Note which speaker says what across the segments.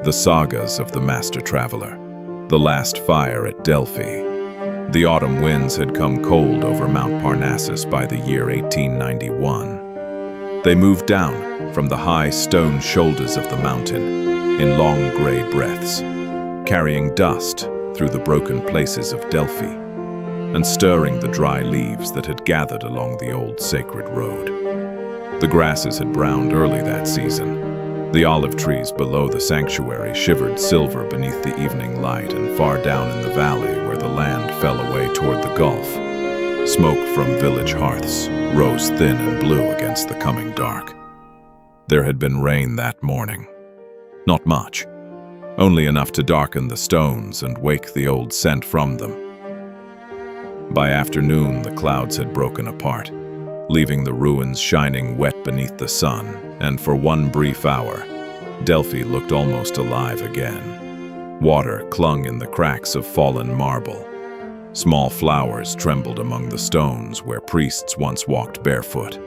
Speaker 1: The sagas of the master traveler. The last fire at Delphi. The autumn winds had come cold over Mount Parnassus by the year 1891. They moved down from the high stone shoulders of the mountain in long gray breaths, carrying dust through the broken places of Delphi and stirring the dry leaves that had gathered along the old sacred road. The grasses had browned early that season. The olive trees below the sanctuary shivered silver beneath the evening light, and far down in the valley where the land fell away toward the gulf, smoke from village hearths rose thin and blue against the coming dark. There had been rain that morning. Not much, only enough to darken the stones and wake the old scent from them. By afternoon, the clouds had broken apart, leaving the ruins shining wet beneath the sun, and for one brief hour, Delphi looked almost alive again. Water clung in the cracks of fallen marble. Small flowers trembled among the stones where priests once walked barefoot.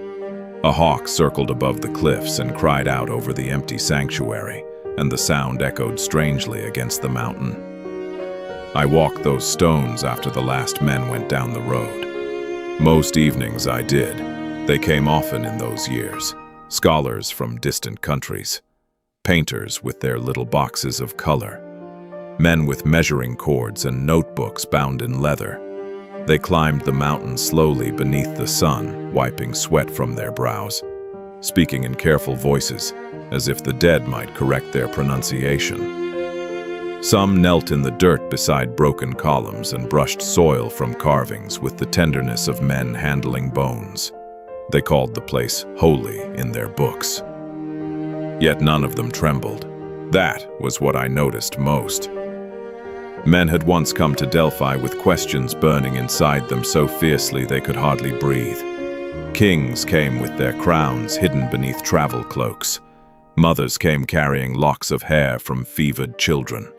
Speaker 1: A hawk circled above the cliffs and cried out over the empty sanctuary, and the sound echoed strangely against the mountain. I walked those stones after the last men went down the road. Most evenings I did. They came often in those years. Scholars from distant countries, painters with their little boxes of color, men with measuring cords and notebooks bound in leather. They climbed the mountain slowly beneath the sun, wiping sweat from their brows, speaking in careful voices, as if the dead might correct their pronunciation. Some knelt in the dirt beside broken columns and brushed soil from carvings with the tenderness of men handling bones. They called the place holy in their books. Yet none of them trembled. That was what I noticed most. Men had once come to Delphi with questions burning inside them so fiercely they could hardly breathe. Kings came with their crowns hidden beneath travel cloaks. Mothers came carrying locks of hair from fevered children.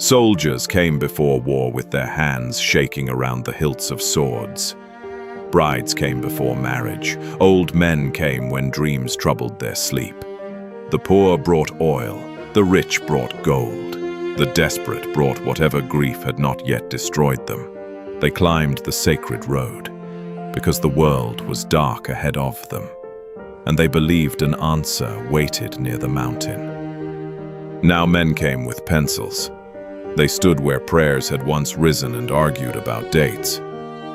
Speaker 1: Soldiers came before war with their hands shaking around the hilts of swords. Brides came before marriage. Old men came when dreams troubled their sleep. The poor brought oil. The rich brought gold. The desperate brought whatever grief had not yet destroyed them. They climbed the sacred road because the world was dark ahead of them, and they believed an answer waited near the mountain. Now men came with pencils. They stood where prayers had once risen and argued about dates.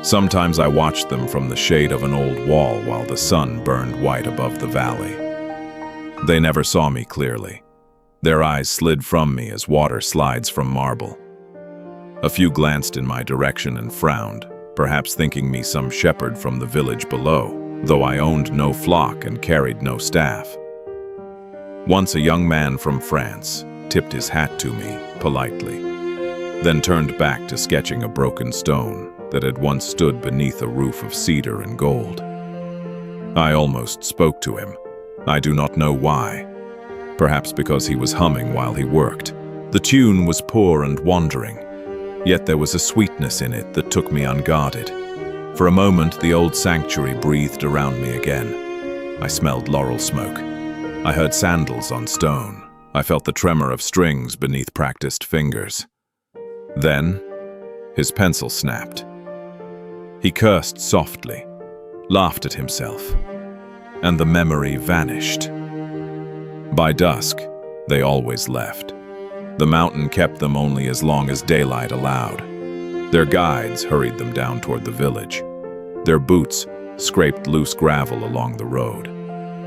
Speaker 1: Sometimes I watched them from the shade of an old wall while the sun burned white above the valley. They never saw me clearly. Their eyes slid from me as water slides from marble. A few glanced in my direction and frowned, perhaps thinking me some shepherd from the village below, though I owned no flock and carried no staff. Once a young man from France tipped his hat to me politely, then turned back to sketching a broken stone that had once stood beneath a roof of cedar and gold. I almost spoke to him. I do not know why. Perhaps because he was humming while he worked. The tune was poor and wandering, yet there was a sweetness in it that took me unguarded. For a moment, the old sanctuary breathed around me again. I smelled laurel smoke. I heard sandals on stone. I felt the tremor of strings beneath practiced fingers. Then, his pencil snapped. He cursed softly, laughed at himself, and the memory vanished. By dusk, they always left. The mountain kept them only as long as daylight allowed. Their guides hurried them down toward the village. Their boots scraped loose gravel along the road.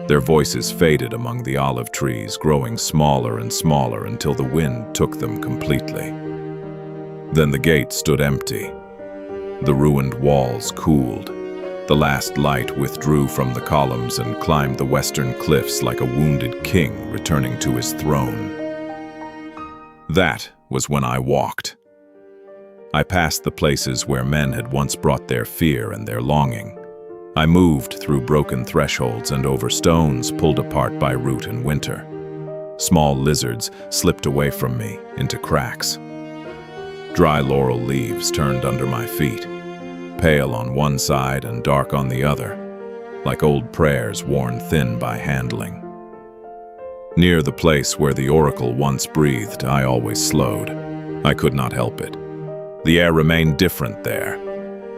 Speaker 1: Their voices faded among the olive trees, growing smaller and smaller until the wind took them completely. Then the gate stood empty. The ruined walls cooled. The last light withdrew from the columns and climbed the western cliffs like a wounded king returning to his throne. That was when I walked. I passed the places where men had once brought their fear and their longing. I moved through broken thresholds and over stones pulled apart by root and winter. Small lizards slipped away from me into cracks. Dry laurel leaves turned under my feet, pale on one side and dark on the other, like old prayers worn thin by handling. Near the place where the oracle once breathed, I always slowed. I could not help it. The air remained different there.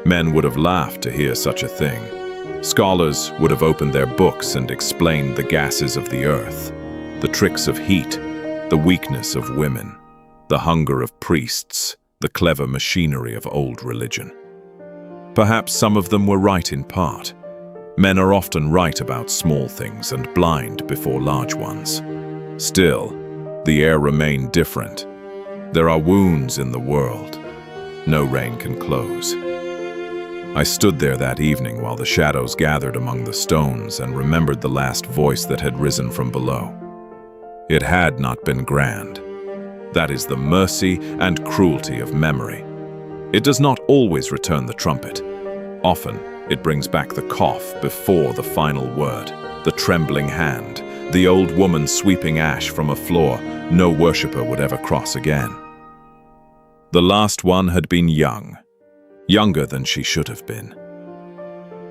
Speaker 1: Men would have laughed to hear such a thing. Scholars would have opened their books and explained the gases of the earth, the tricks of heat, the weakness of women, the hunger of priests, the clever machinery of old religion. Perhaps some of them were right in part. Men are often right about small things and blind before large ones. Still, the air remained different. There are wounds in the world. No rain can close. I stood there that evening while the shadows gathered among the stones and remembered the last voice that had risen from below. It had not been grand. That is the mercy and cruelty of memory. It does not always return the trumpet. Often, it brings back the cough before the final word, the trembling hand, the old woman sweeping ash from a floor no worshipper would ever cross again. The last one had been young, younger than she should have been.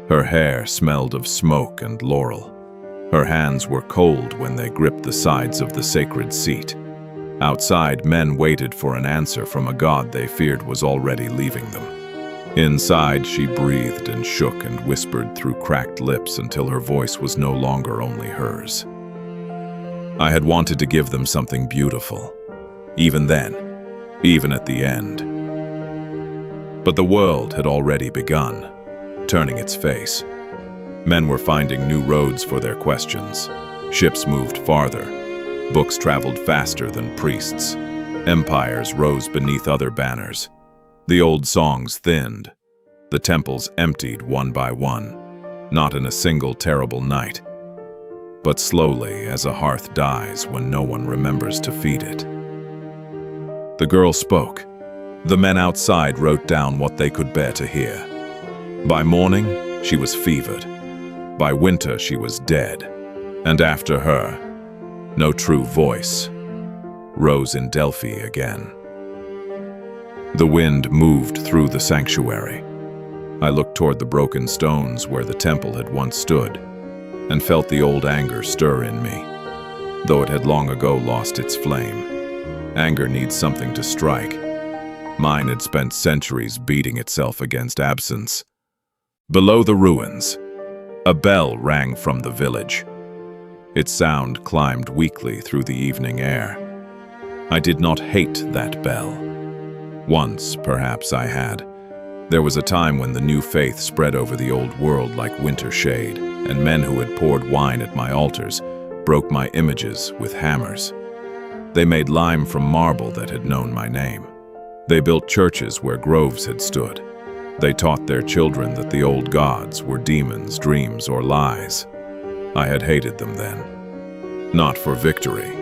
Speaker 1: Her hair smelled of smoke and laurel. Her hands were cold when they gripped the sides of the sacred seat. Outside, men waited for an answer from a god they feared was already leaving them. Inside, she breathed and shook and whispered through cracked lips until her voice was no longer only hers. I had wanted to give them something beautiful, even then, even at the end. But the world had already begun, turning its face. Men were finding new roads for their questions. Ships moved farther. Books traveled faster than priests. Empires rose beneath other banners. The old songs thinned. The temples emptied one by one, not in a single terrible night, but slowly as a hearth dies when no one remembers to feed it. The girl spoke. The men outside wrote down what they could bear to hear. By morning, she was fevered. By winter, she was dead. And after her, no true voice rose in Delphi again. The wind moved through the sanctuary. I looked toward the broken stones where the temple had once stood and felt the old anger stir in me, though it had long ago lost its flame. Anger needs something to strike. Mine had spent centuries beating itself against absence. Below the ruins, a bell rang from the village. Its sound climbed weakly through the evening air. I did not hate that bell. Once, perhaps, I had. There was a time when the new faith spread over the old world like winter shade, and men who had poured wine at my altars broke my images with hammers. They made lime from marble that had known my name. They built churches where groves had stood. They taught their children that the old gods were demons, dreams, or lies. I had hated them then. Not for victory.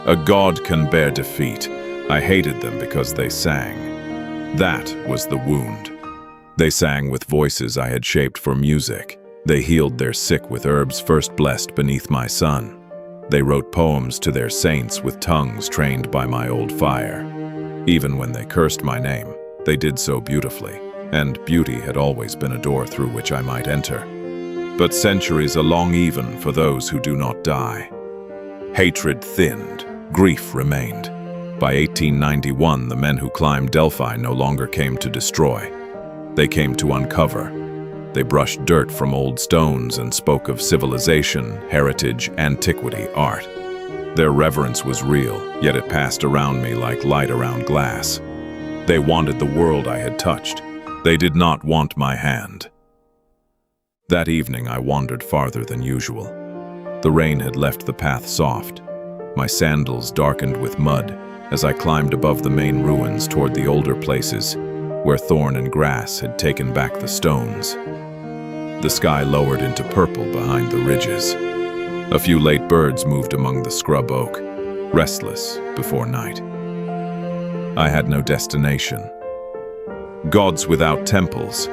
Speaker 1: A god can bear defeat. I hated them because they sang. That was the wound. They sang with voices I had shaped for music. They healed their sick with herbs first blessed beneath my sun. They wrote poems to their saints with tongues trained by my old fire. Even when they cursed my name, they did so beautifully, and beauty had always been a door through which I might enter. But centuries are long even for those who do not die. Hatred thinned, grief remained. By 1891, the men who climbed Delphi no longer came to destroy. They came to uncover. They brushed dirt from old stones and spoke of civilization, heritage, antiquity, art. Their reverence was real, yet it passed around me like light around glass. They wanted the world I had touched. They did not want my hand. That evening I wandered farther than usual. The rain had left the path soft. My sandals darkened with mud as I climbed above the main ruins toward the older places where thorn and grass had taken back the stones. The sky lowered into purple behind the ridges. A few late birds moved among the scrub oak, restless before night. I had no destination. Gods without temples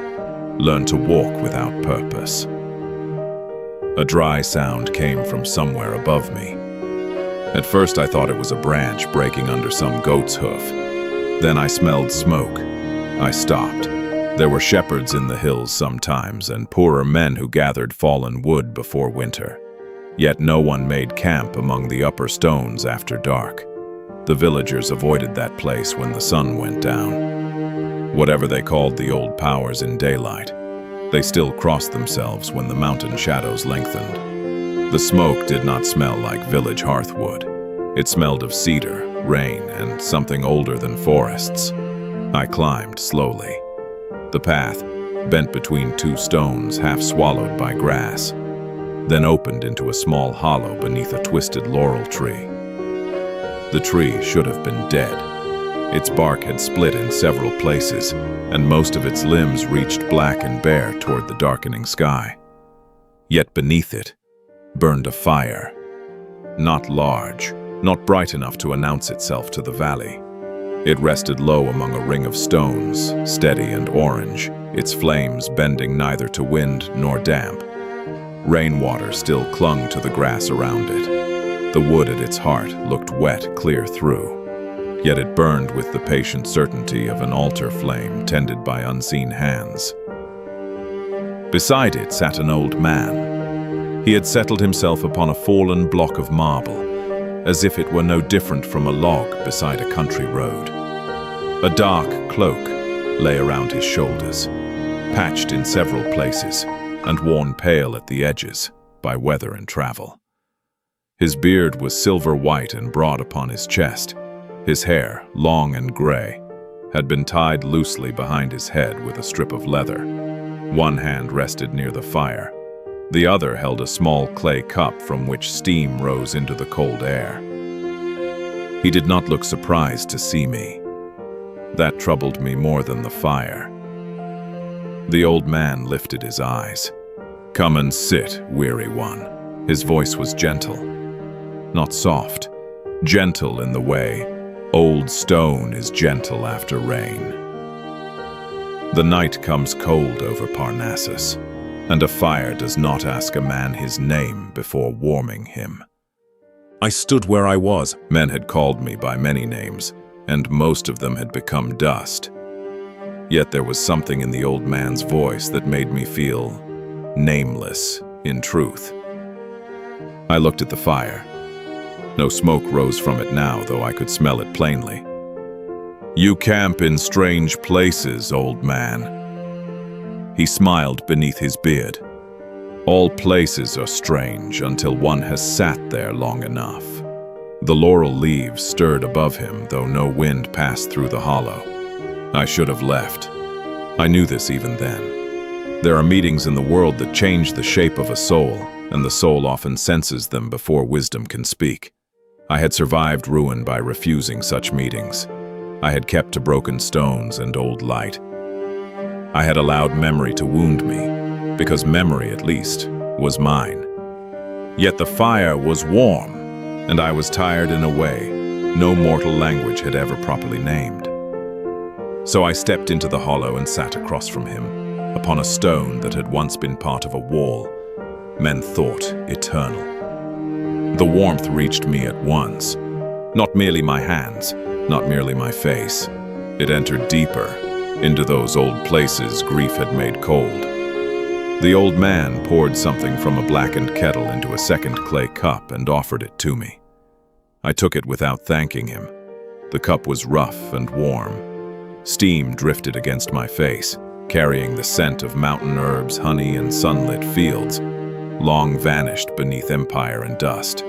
Speaker 1: learn to walk without purpose. A dry sound came from somewhere above me. At first I thought it was a branch breaking under some goat's hoof. Then I smelled smoke. I stopped. There were shepherds in the hills sometimes, and poorer men who gathered fallen wood before winter. Yet no one made camp among the upper stones after dark. The villagers avoided that place when the sun went down. Whatever they called the old powers in daylight, they still crossed themselves when the mountain shadows lengthened. The smoke did not smell like village hearthwood. It smelled of cedar, rain, and something older than forests. I climbed slowly. The path, bent between two stones half swallowed by grass, then opened into a small hollow beneath a twisted laurel tree. The tree should have been dead. Its bark had split in several places, and most of its limbs reached black and bare toward the darkening sky. Yet beneath it burned a fire. Not large, not bright enough to announce itself to the valley. It rested low among a ring of stones, steady and orange, its flames bending neither to wind nor damp. Rainwater still clung to the grass around it. The wood at its heart looked wet clear through, yet it burned with the patient certainty of an altar flame tended by unseen hands. Beside it sat an old man. He had settled himself upon a fallen block of marble, as if it were no different from a log beside a country road. A dark cloak lay around his shoulders, patched in several places and worn pale at the edges by weather and travel. His beard was silver white and broad upon his chest. His hair, long and gray, had been tied loosely behind his head with a strip of leather. One hand rested near the fire. The other held a small clay cup from which steam rose into the cold air. He did not look surprised to see me. That troubled me more than the fire. The old man lifted his eyes. "Come and sit, weary one." His voice was gentle, not soft, gentle in the way old stone is gentle after rain. The night comes cold over Parnassus, and a fire does not ask a man his name before warming him. I stood where I was. Men had called me by many names, and most of them had become dust. Yet there was something in the old man's voice that made me feel nameless in truth. I looked at the fire. No smoke rose from it now, though I could smell it plainly. "You camp in strange places, old man." He smiled beneath his beard. "All places are strange until one has sat there long enough." The laurel leaves stirred above him, though no wind passed through the hollow. I should have left. I knew this even then. There are meetings in the world that change the shape of a soul, and the soul often senses them before wisdom can speak. I had survived ruin by refusing such meetings. I had kept to broken stones and old light. I had allowed memory to wound me, because memory, at least, was mine. Yet the fire was warm, and I was tired in a way no mortal language had ever properly named. So I stepped into the hollow and sat across from him, upon a stone that had once been part of a wall, men thought eternal. The warmth reached me at once, not merely my hands, not merely my face. It entered deeper, into those old places grief had made cold. The old man poured something from a blackened kettle into a second clay cup and offered it to me. I took it without thanking him. The cup was rough and warm. Steam drifted against my face, carrying the scent of mountain herbs, honey, and sunlit fields, long vanished beneath empire and dust.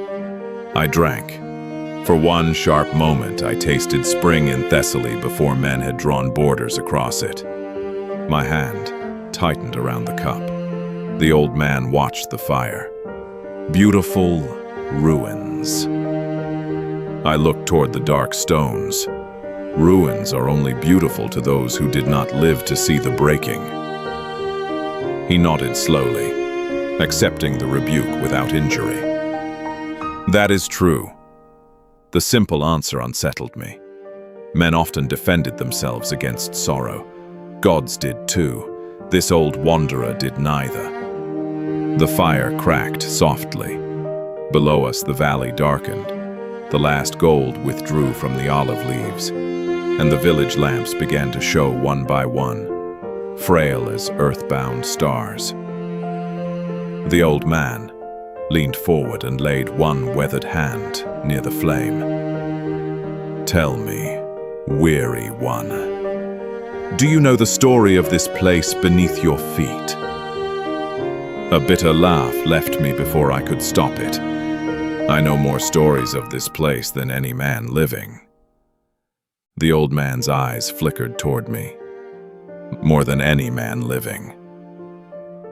Speaker 1: I drank. For one sharp moment, I tasted spring in Thessaly before men had drawn borders across it. My hand tightened around the cup. The old man watched the fire. Beautiful ruins. I looked toward the dark stones. Ruins are only beautiful to those who did not live to see the breaking. He nodded slowly, accepting the rebuke without injury. That is true. The simple answer unsettled me. Men often defended themselves against sorrow. Gods did too. This old wanderer did neither. The fire cracked softly. Below us the valley darkened. The last gold withdrew from the olive leaves, and the village lamps began to show one by one, frail as earthbound stars. The old man, leaned forward and laid one weathered hand near the flame. "Tell me, weary one, do you know the story of this place beneath your feet?" A bitter laugh left me before I could stop it. I know more stories of this place than any man living. The old man's eyes flickered toward me. More than any man living.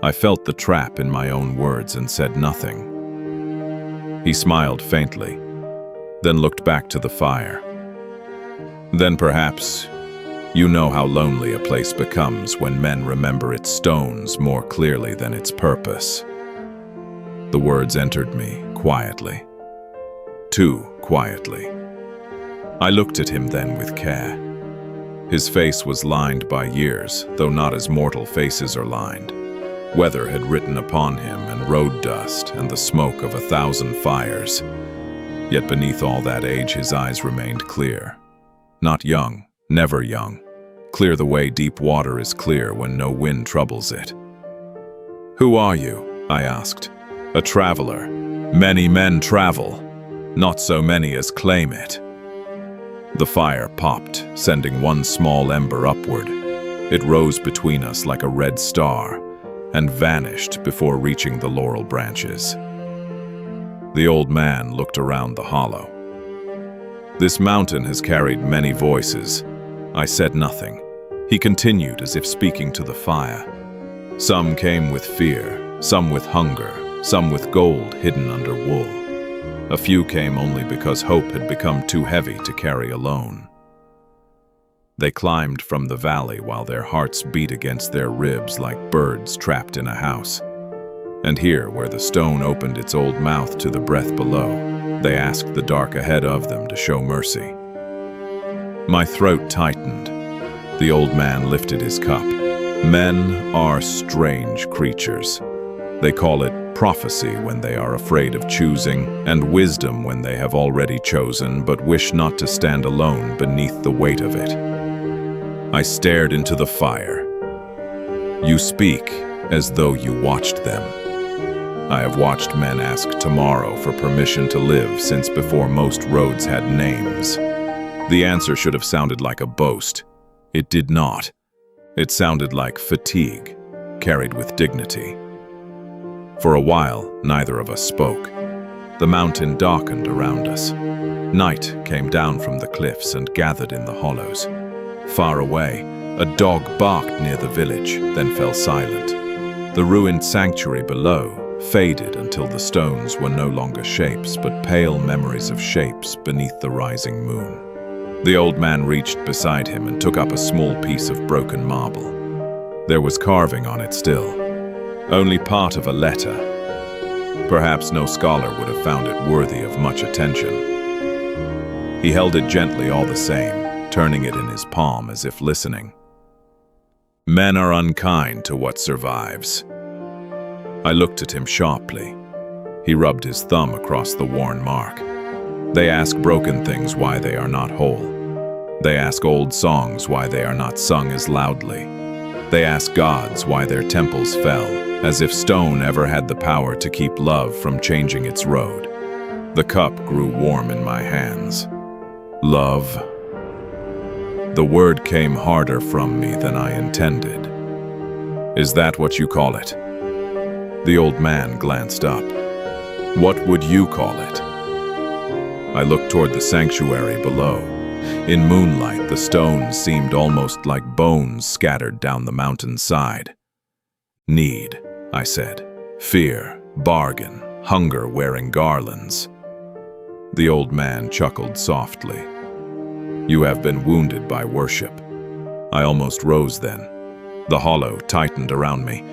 Speaker 1: I felt the trap in my own words and said nothing. He smiled faintly, then looked back to the fire. "Then perhaps you know how lonely a place becomes when men remember its stones more clearly than its purpose." The words entered me quietly. Too quietly. I looked at him then with care. His face was lined by years, though not as mortal faces are lined. Weather had written upon him, and road dust, and the smoke of 1,000 fires. Yet beneath all that age his eyes remained clear. Not young, never young. Clear the way deep water is clear when no wind troubles it. "Who are you?" I asked. "A traveler. Many men travel. Not so many as claim it." The fire popped, sending one small ember upward. It rose between us like a red star, and vanished before reaching the laurel branches. The old man looked around the hollow. "This mountain has carried many voices." I said nothing. He continued as if speaking to the fire. "Some came with fear, some with hunger, some with gold hidden under wool. A few came only because hope had become too heavy to carry alone. They climbed from the valley while their hearts beat against their ribs like birds trapped in a house. And here, where the stone opened its old mouth to the breath below, they asked the dark ahead of them to show mercy." My throat tightened. The old man lifted his cup. "Men are strange creatures. They call it prophecy when they are afraid of choosing, and wisdom when they have already chosen but wish not to stand alone beneath the weight of it." I stared into the fire. "You speak as though you watched them." I have watched men ask tomorrow for permission to live since before most roads had names. The answer should have sounded like a boast. It did not. It sounded like fatigue, carried with dignity. For a while, neither of us spoke. The mountain darkened around us. Night came down from the cliffs and gathered in the hollows. Far away, a dog barked near the village, then fell silent. The ruined sanctuary below faded until the stones were no longer shapes, but pale memories of shapes beneath the rising moon. The old man reached beside him and took up a small piece of broken marble. There was carving on it still, only part of a letter. Perhaps no scholar would have found it worthy of much attention. He held it gently all the same, turning it in his palm as if listening. "Men are unkind to what survives." I looked at him sharply. He rubbed his thumb across the worn mark. "They ask broken things why they are not whole. They ask old songs why they are not sung as loudly. They ask gods why their temples fell, as if stone ever had the power to keep love from changing its road." The cup grew warm in my hands. Love. The word came harder from me than I intended. "Is that what you call it?" The old man glanced up. "What would you call it?" I looked toward the sanctuary below. In moonlight, the stones seemed almost like bones scattered down the mountainside. "Need," I said. "Fear, bargain, hunger wearing garlands." The old man chuckled softly. "You have been wounded by worship." I almost rose then. The hollow tightened around me.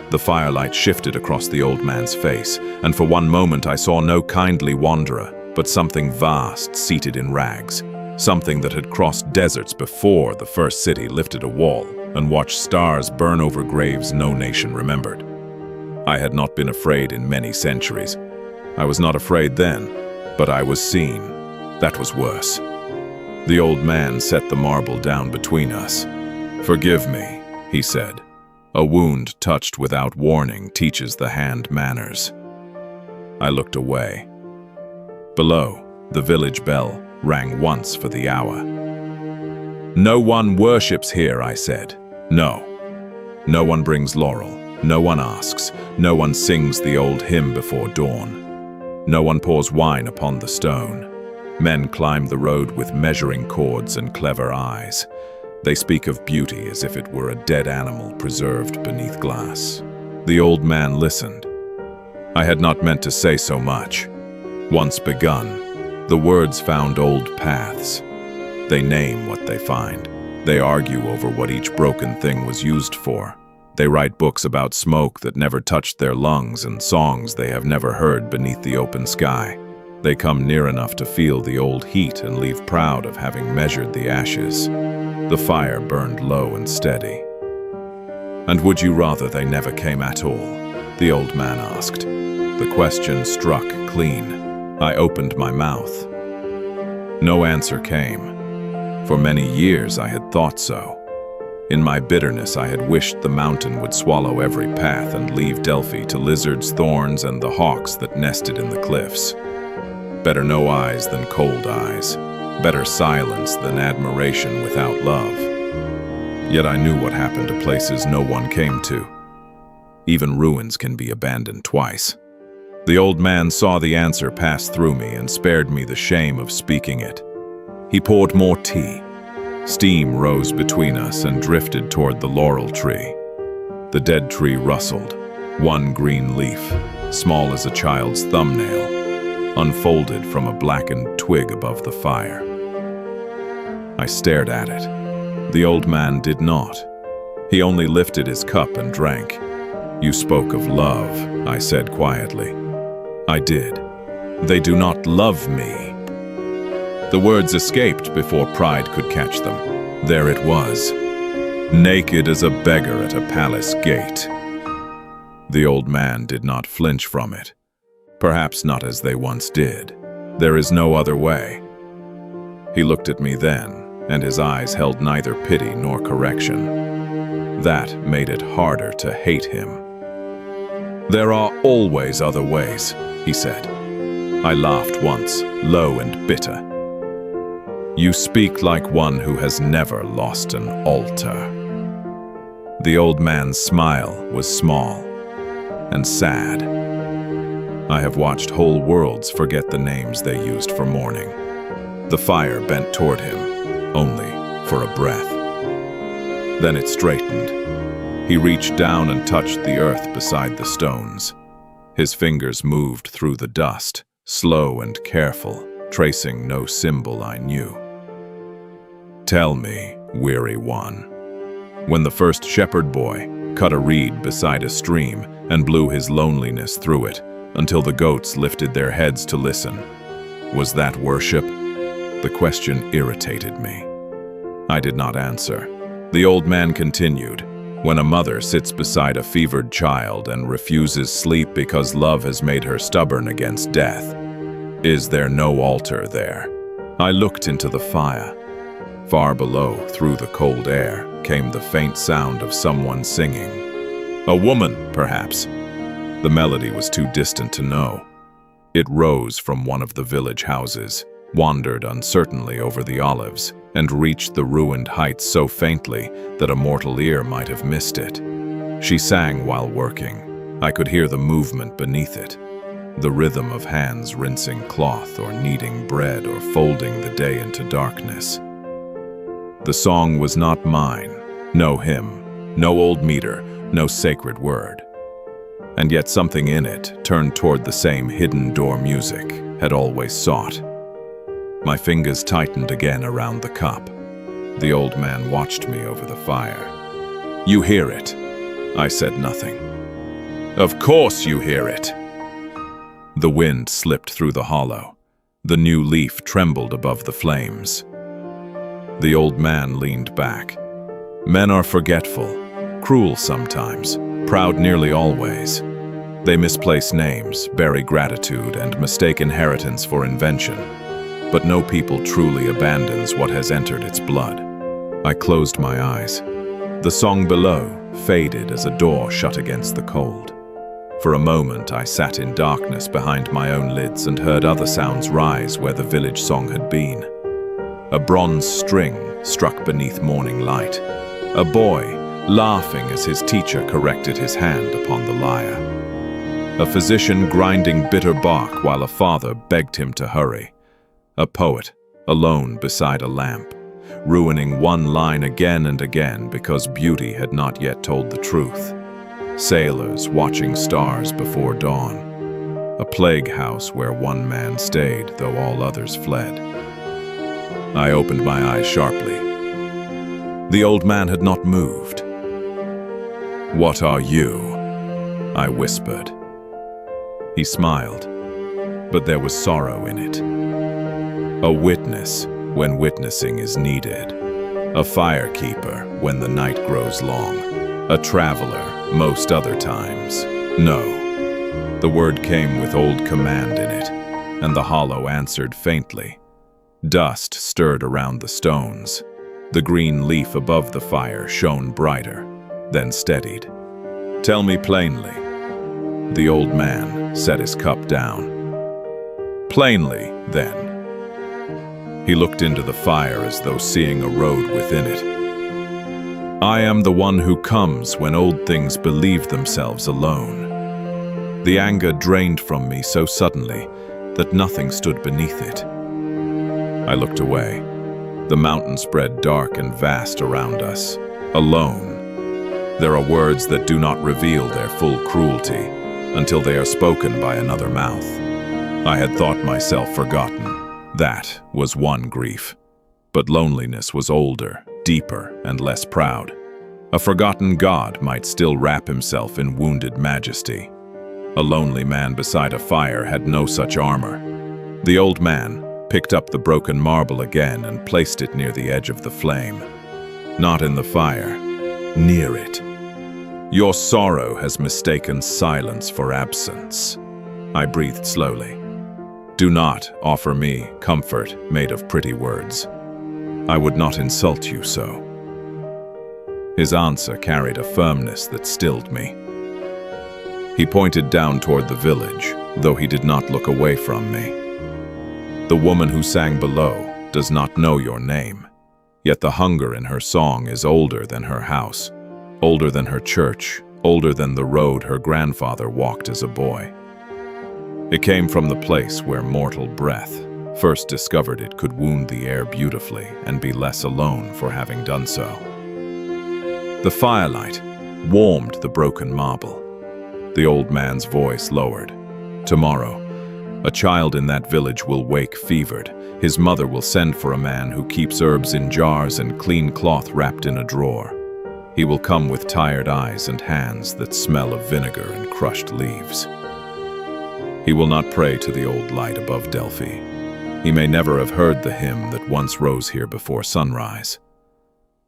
Speaker 1: The firelight shifted across the old man's face, and for one moment I saw no kindly wanderer, but something vast seated in rags. Something that had crossed deserts before the first city lifted a wall and watched stars burn over graves no nation remembered. I had not been afraid in many centuries. I was not afraid then, but I was seen. That was worse. The old man set the marble down between us. "Forgive me," he said. "A wound touched without warning teaches the hand manners." I looked away. Below, the village bell rang once for the hour. "No one worships here," I said. "No. No one brings laurel. No one asks. No one sings the old hymn before dawn. No one pours wine upon the stone. Men climb the road with measuring cords and clever eyes. They speak of beauty as if it were a dead animal preserved beneath glass." The old man listened. I had not meant to say so much. Once begun, the words found old paths. They name what they find. They argue over what each broken thing was used for. They write books about smoke that never touched their lungs and songs they have never heard beneath the open sky. They come near enough to feel the old heat and leave proud of having measured the ashes. The fire burned low and steady. "And would you rather they never came at all?" the old man asked. The question struck clean. I opened my mouth. No answer came. For many years I had thought so. In my bitterness I had wished the mountain would swallow every path and leave Delphi to lizards, thorns, and the hawks that nested in the cliffs. Better no eyes than cold eyes. Better silence than admiration without love. Yet I knew what happened to places no one came to. Even ruins can be abandoned twice. The old man saw the answer pass through me and spared me the shame of speaking it. He poured more tea. Steam rose between us and drifted toward the laurel tree. The dead tree rustled. One green leaf, small as a child's thumbnail, unfolded from a blackened twig above the fire. I stared at it. The old man did not. He only lifted his cup and drank. "You spoke of love," I said quietly. "I did. They do not love me." The words escaped before pride could catch them. There it was, naked as a beggar at a palace gate. The old man did not flinch from it. Perhaps not as they once did. There is no other way. He looked at me then, and his eyes held neither pity nor correction. That made it harder to hate him. "There are always other ways," he said. I laughed once, low and bitter. "You speak like one who has never lost an altar." The old man's smile was small and sad. I have watched whole worlds forget the names they used for mourning. The fire bent toward him, only for a breath. Then it straightened. He reached down and touched the earth beside the stones. His fingers moved through the dust, slow and careful, tracing no symbol I knew. "Tell me, weary one, when the first shepherd boy cut a reed beside a stream and blew his loneliness through it until the goats lifted their heads to listen, was that worship?" The question irritated me. I did not answer. The old man continued. "When a mother sits beside a fevered child and refuses sleep because love has made her stubborn against death, is there no altar there?" I looked into the fire. Far below, through the cold air, came the faint sound of someone singing. A woman, perhaps. The melody was too distant to know. It rose from one of the village houses, wandered uncertainly over the olives, and reached the ruined heights so faintly that a mortal ear might have missed it. She sang while working. I could hear the movement beneath it, the rhythm of hands rinsing cloth or kneading bread or folding the day into darkness. The song was not mine, no hymn, no old meter, no sacred word. And yet something in it turned toward the same hidden door music had always sought. My fingers tightened again around the cup. The old man watched me over the fire. "You hear it?" I said nothing. "Of course you hear it." The wind slipped through the hollow. The new leaf trembled above the flames. The old man leaned back. "Men are forgetful, cruel sometimes, proud nearly always. They misplace names, bury gratitude, and mistake inheritance for invention. But no people truly abandons what has entered its blood." I closed my eyes. The song below faded as a door shut against the cold. For a moment, I sat in darkness behind my own lids and heard other sounds rise where the village song had been. A bronze string struck beneath morning light. A boy, laughing as his teacher corrected his hand upon the lyre. A physician grinding bitter bark while a father begged him to hurry. A poet, alone beside a lamp, ruining one line again and again because beauty had not yet told the truth. Sailors watching stars before dawn. A plague house where one man stayed, though all others fled. I opened my eyes sharply. The old man had not moved. "What are you?" I whispered. He smiled, but there was sorrow in it. A witness when witnessing is needed. A firekeeper when the night grows long. A traveler most other times. No. The word came with old command in it, and the hollow answered faintly. Dust stirred around the stones. The green leaf above the fire shone brighter, then steadied. "Tell me plainly." The old man set his cup down. "Plainly, then." He looked into the fire as though seeing a road within it. "I am the one who comes when old things believe themselves alone." The anger drained from me so suddenly that nothing stood beneath it. I looked away. The mountain spread dark and vast around us. Alone. There are words that do not reveal their full cruelty until they are spoken by another mouth. I had thought myself forgotten. That was one grief. But loneliness was older, deeper, and less proud. A forgotten god might still wrap himself in wounded majesty. A lonely man beside a fire had no such armor. The old man picked up the broken marble again and placed it near the edge of the flame. Not in the fire, near it. "Your sorrow has mistaken silence for absence." I breathed slowly. "Do not offer me comfort made of pretty words. I would not insult you so." His answer carried a firmness that stilled me. He pointed down toward the village, though he did not look away from me. "The woman who sang below does not know your name, yet the hunger in her song is older than her house, older than her church, older than the road her grandfather walked as a boy. It came from the place where mortal breath first discovered it could wound the air beautifully and be less alone for having done so." The firelight warmed the broken marble. The old man's voice lowered. "Tomorrow, a child in that village will wake fevered. His mother will send for a man who keeps herbs in jars and clean cloth wrapped in a drawer. He will come with tired eyes and hands that smell of vinegar and crushed leaves. He will not pray to the old light above Delphi. He may never have heard the hymn that once rose here before sunrise.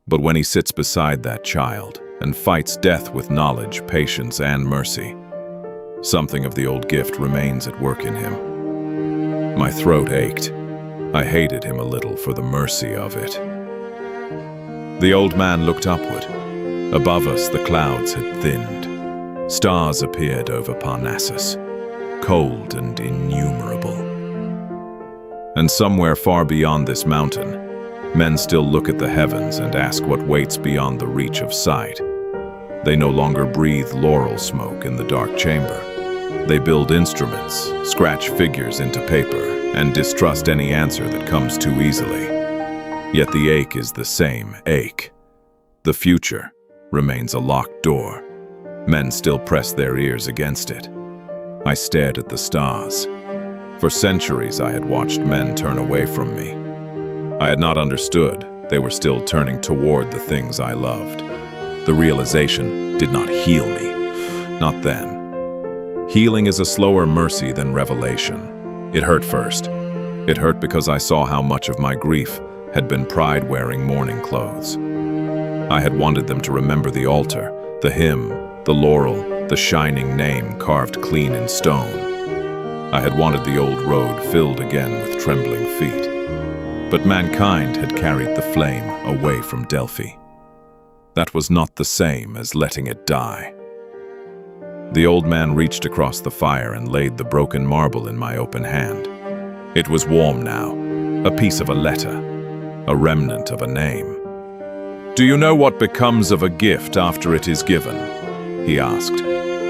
Speaker 1: But when he sits beside that child and fights death with knowledge, patience, and mercy, something of the old gift remains at work in him." My throat ached. I hated him a little for the mercy of it. The old man looked upward. Above us, the clouds had thinned. Stars appeared over Parnassus, cold and innumerable. And somewhere far beyond this mountain, men still look at the heavens and ask what waits beyond the reach of sight. They no longer breathe laurel smoke in the dark chamber. They build instruments, scratch figures into paper, and distrust any answer that comes too easily. Yet the ache is the same ache. The future remains a locked door. Men still press their ears against it. I stared at the stars. For centuries I had watched men turn away from me. I had not understood they were still turning toward the things I loved. The realization did not heal me. Not then. Healing is a slower mercy than revelation. It hurt first. It hurt because I saw how much of my grief had been pride wearing mourning clothes. I had wanted them to remember the altar, the hymn, the laurel, the shining name carved clean in stone. I had wanted the old road filled again with trembling feet. But mankind had carried the flame away from Delphi. That was not the same as letting it die. The old man reached across the fire and laid the broken marble in my open hand. It was warm now, a piece of a letter, a remnant of a name. "Do you know what becomes of a gift after it is given?" he asked.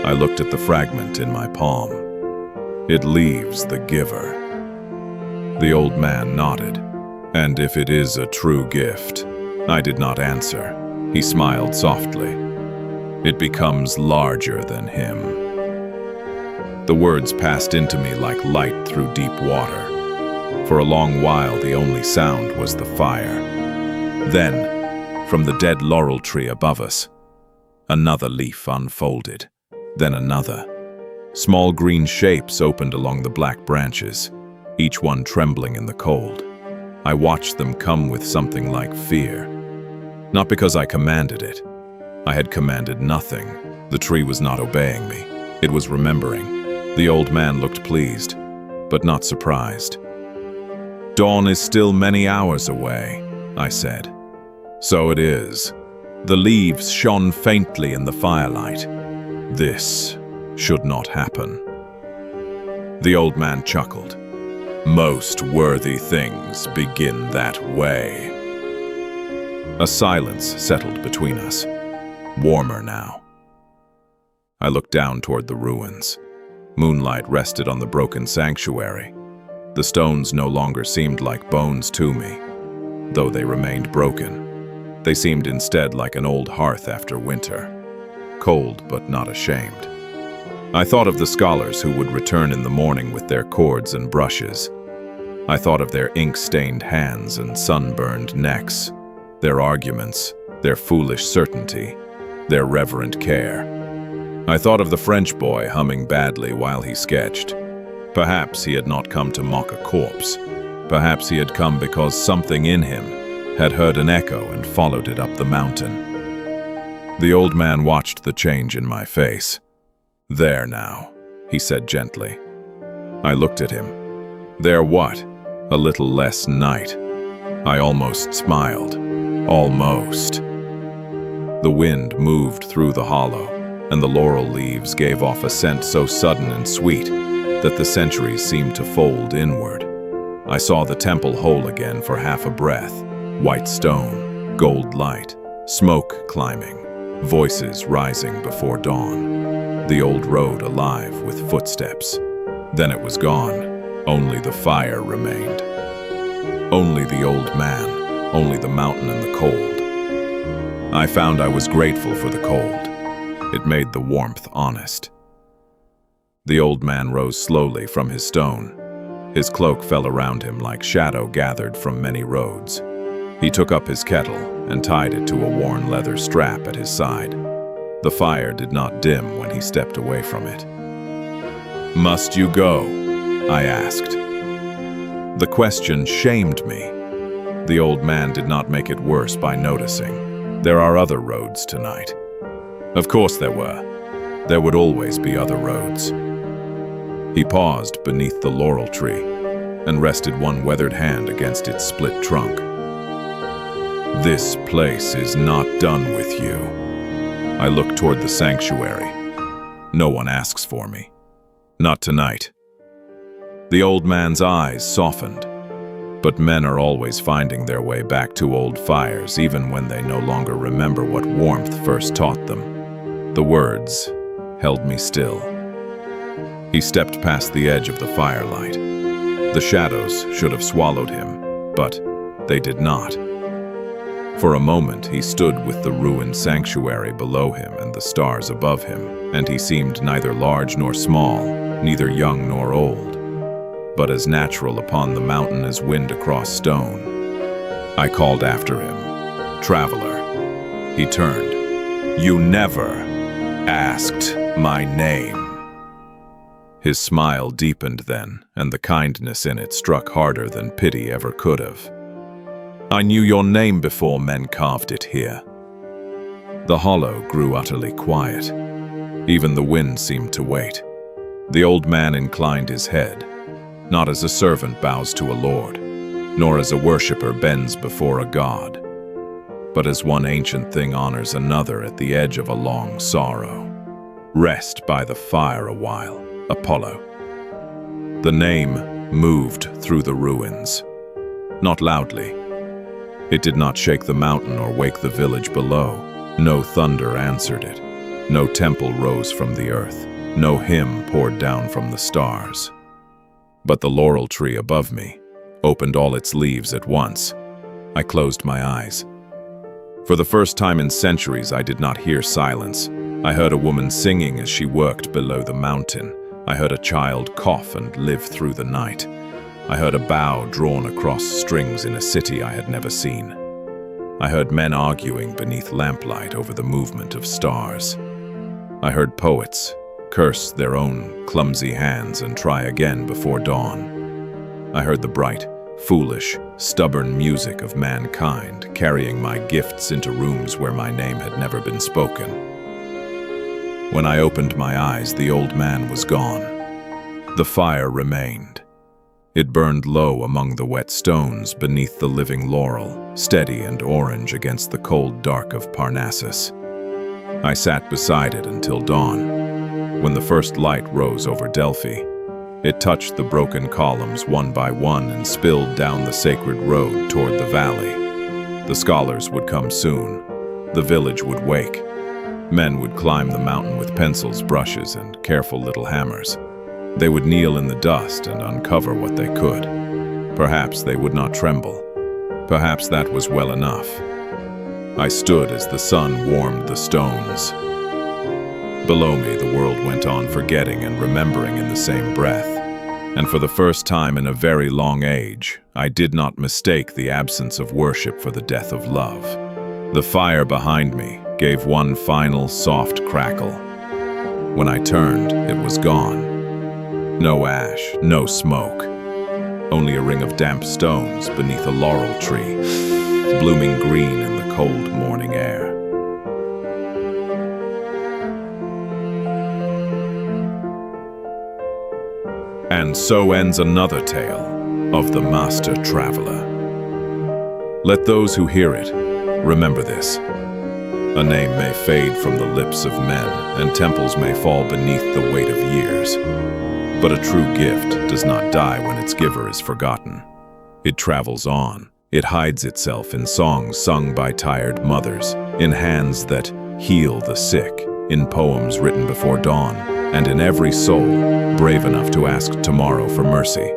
Speaker 1: I looked at the fragment in my palm. "It leaves the giver." The old man nodded. "And if it is a true gift?" I did not answer. He smiled softly. "It becomes larger than him." The words passed into me like light through deep water. For a long while, the only sound was the fire. Then, from the dead laurel tree above us, another leaf unfolded, then another. Small green shapes opened along the black branches, each one trembling in the cold. I watched them come with something like fear. Not because I commanded it. I had commanded nothing. The tree was not obeying me. It was remembering. The old man looked pleased, but not surprised. "Dawn is still many hours away," I said. "So it is." The leaves shone faintly in the firelight. "This should not happen." The old man chuckled. "Most worthy things begin that way." A silence settled between us, warmer now. I looked down toward the ruins. Moonlight rested on the broken sanctuary. The stones no longer seemed like bones to me, though they remained broken. They seemed instead like an old hearth after winter, cold but not ashamed. I thought of the scholars who would return in the morning with their cords and brushes. I thought of their ink-stained hands and sunburned necks, their arguments, their foolish certainty, their reverent care. I thought of the French boy humming badly while he sketched. Perhaps he had not come to mock a corpse. Perhaps he had come because something in him had heard an echo and followed it up the mountain. The old man watched the change in my face. "There now," he said gently. I looked at him. There what? A little less night. I almost smiled. Almost. The wind moved through the hollow, and the laurel leaves gave off a scent so sudden and sweet that the centuries seemed to fold inward. I saw the temple whole again for half a breath. White stone, gold light, smoke climbing, voices rising before dawn. The old road alive with footsteps. Then it was gone. Only the fire remained. Only the old man, only the mountain and the cold. I found I was grateful for the cold. It made the warmth honest. The old man rose slowly from his stone. His cloak fell around him like shadow gathered from many roads. He took up his kettle and tied it to a worn leather strap at his side. The fire did not dim when he stepped away from it. "Must you go?" I asked. The question shamed me. The old man did not make it worse by noticing. There are other roads tonight. Of course there were. There would always be other roads. He paused beneath the laurel tree and rested one weathered hand against its split trunk. "This place is not done with you." I looked toward the sanctuary. No one asks for me. Not tonight. The old man's eyes softened. But men are always finding their way back to old fires, even when they no longer remember what warmth first taught them. The words held me still. He stepped past the edge of the firelight. The shadows should have swallowed him, but they did not. For a moment he stood with the ruined sanctuary below him and the stars above him, and he seemed neither large nor small, neither young nor old, but as natural upon the mountain as wind across stone. I called after him, "Traveler." He turned. "You never asked my name." His smile deepened then, and the kindness in it struck harder than pity ever could have. "I knew your name before men carved it here." The hollow grew utterly quiet. Even the wind seemed to wait. The old man inclined his head, not as a servant bows to a lord, nor as a worshipper bends before a god, but as one ancient thing honors another at the edge of a long sorrow. Rest by the fire a while, Apollo. The name moved through the ruins. Not loudly. It did not shake the mountain or wake the village below. No thunder answered it. No temple rose from the earth. No hymn poured down from the stars. But the laurel tree above me opened all its leaves at once. I closed my eyes. For the first time in centuries, I did not hear silence. I heard a woman singing as she worked below the mountain. I heard a child cough and live through the night. I heard a bow drawn across strings in a city I had never seen. I heard men arguing beneath lamplight over the movement of stars. I heard poets curse their own clumsy hands and try again before dawn. I heard the bright, foolish, stubborn music of mankind carrying my gifts into rooms where my name had never been spoken. When I opened my eyes, the old man was gone. The fire remained. It burned low among the wet stones beneath the living laurel, steady and orange against the cold dark of Parnassus. I sat beside it until dawn. When the first light rose over Delphi, it touched the broken columns one by one and spilled down the sacred road toward the valley. The scholars would come soon. The village would wake. Men would climb the mountain with pencils, brushes, and careful little hammers. They would kneel in the dust and uncover what they could. Perhaps they would not tremble. Perhaps that was well enough. I stood as the sun warmed the stones. Below me, the world went on forgetting and remembering in the same breath. And for the first time in a very long age, I did not mistake the absence of worship for the death of love. The fire behind me gave one final soft crackle. When I turned, it was gone. No ash, no smoke. Only a ring of damp stones beneath a laurel tree, blooming green in the cold morning air. And so ends another tale of the Master Traveler. Let those who hear it remember this. A name may fade from the lips of men, and temples may fall beneath the weight of years. But a true gift does not die when its giver is forgotten. It travels on. It hides itself in songs sung by tired mothers, in hands that heal the sick, in poems written before dawn, and in every soul brave enough to ask tomorrow for mercy.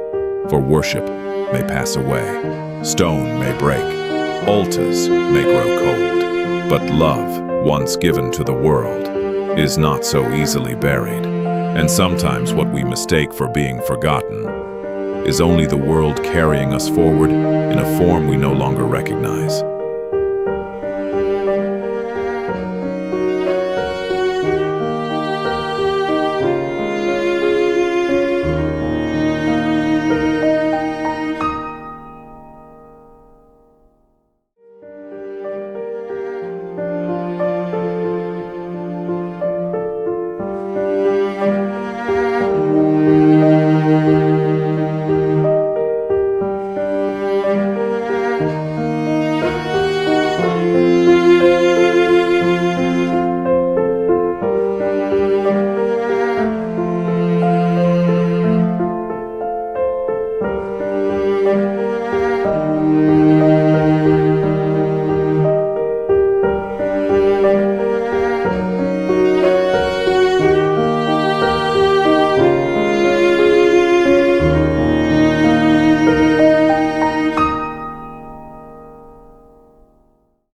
Speaker 1: For worship may pass away, stone may break, altars may grow cold, but love, once given to the world, is not so easily buried. And sometimes what we mistake for being forgotten is only the world carrying us forward in a form we no longer recognize.